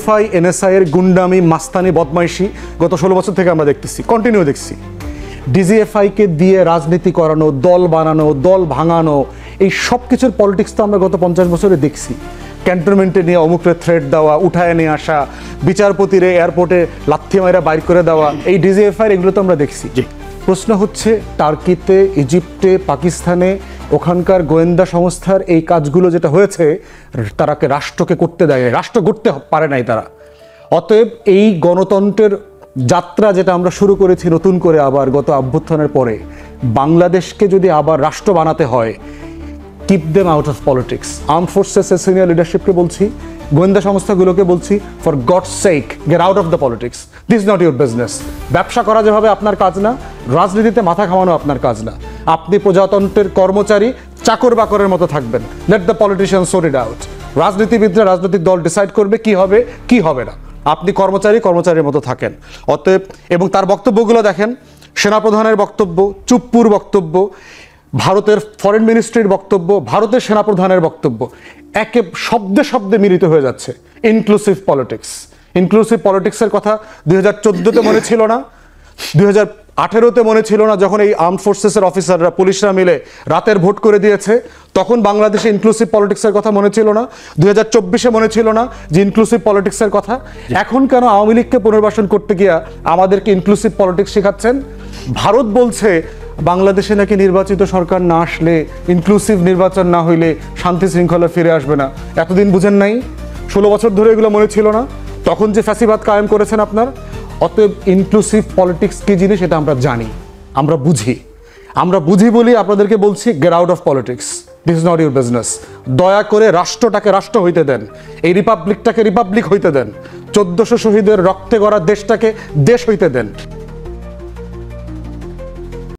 DGFI NSI এর গুন্ডামি মাস্তানি বদমাইশি গত 16 বছর থেকে আমরা দেখতেছি, কন্টিনিউ দেখছি। ডিজিএফআইকে দিয়ে রাজনীতি করানো, দল বানানো, দল ভাঙানো, এই সব কিছুর পলিটিক্স তো আমরা গত 50 বছরে দেখছি। ক্যান্টনমেন্টে নিয়ে অমুকরে থ্রেট দেওয়া, উঠায় নিয়ে আসা, বিচারপতিরে এয়ারপোর্টে লাথি মাইরা বাইর করে দেওয়া, এই ডিজিএফআই এগুলো তো আমরা দেখছি। প্রশ্ন হচ্ছে টার্কিতে, ইজিপ্টে, পাকিস্তানে ওখানকার গোয়েন্দা সংস্থার এই কাজগুলো যেটা হয়েছে তারাকে রাষ্ট্রকে করতে দেয়, রাষ্ট্র গড়তে পারে নাই তারা। অতএব এই গণতন্ত্রের যাত্রা যেটা আমরা শুরু করেছি নতুন করে আবার গত অভ্যুত্থানের পরে, বাংলাদেশকে যদি আবার রাষ্ট্র বানাতে হয়, keep them out of politics. Arm ফোর্সেসের সিনিয়র লিডারশিপকে বলছি, গোয়েন্দা সংস্থাগুলোকে বলছি, for God's sake get out of the politics. This not your business. ব্যবসা করা যেভাবে আপনার কাজ না, রাজনীতিতে মাথা ঘামানো আপনার কাজ না। আপনি প্রজাতন্ত্রের কর্মচারী, চাকর বাকরের মতো থাকবেন। Let the politician sort it out. রাজনীতিবিদরা, রাজনৈতিক দল ডিসাইড করবে কি হবে কি হবে না। আপনি কর্মচারীর মতো থাকেন। অতএব, এবং তার বক্তব্যগুলো দেখেন, সেনাপ্রধানের বক্তব্য, চুপ্পুর বক্তব্য, ভারতের ফরেন মিনিস্ট্রির বক্তব্য, ভারতের সেনাপ্রধানের বক্তব্য, একে শব্দে শব্দে মিলিত হয়ে যাচ্ছে ইনক্লুসিভ পলিটিক্স। ইনক্লুসিভ পলিটিক্সের কথা 2014-তে মনে ছিল না, 2018-তে মনে ছিল না, যখন এই আর্ম ফোর্সেসের অফিসাররা, পুলিশরা মিলে রাতের ভোট করে দিয়েছে, তখন বাংলাদেশে ইনক্লুসিভ পলিটিক্সের কথা মনে ছিল না, 2024-এ মনে ছিল না যে ইনক্লুসিভ পলিটিক্সের কথা। এখন কেন আওয়ামী লীগকে পুনর্বাসন করতে গিয়া আমাদেরকে ইনক্লুসিভ পলিটিক্স শেখাচ্ছেন? ভারত বলছে বাংলাদেশে নাকি নির্বাচিত সরকার না আসলে, ইনক্লুসিভ নির্বাচন না হইলে শান্তি শৃঙ্খলা ফিরে আসবে না। এতদিন বুঝেন নাই? 16 বছর ধরে এগুলো মনে ছিল না? তখন যে ফ্যাসিবাদ কায়েম করেছেন আপনার। অতএব ইনক্লুসিভ পলিটিক্স কি জিনিস এটা আমরা জানি, আমরা বুঝি বলি আপনাদেরকে বলছি, gate out of politics. This is not your business. দয়া করে রাষ্ট্রটাকে রাষ্ট্র হইতে দেন, এই রিপাবলিকটাকে রিপাবলিক হইতে দেন, 1400 শহীদের রক্তে গড়া দেশটাকে দেশ হইতে দেন।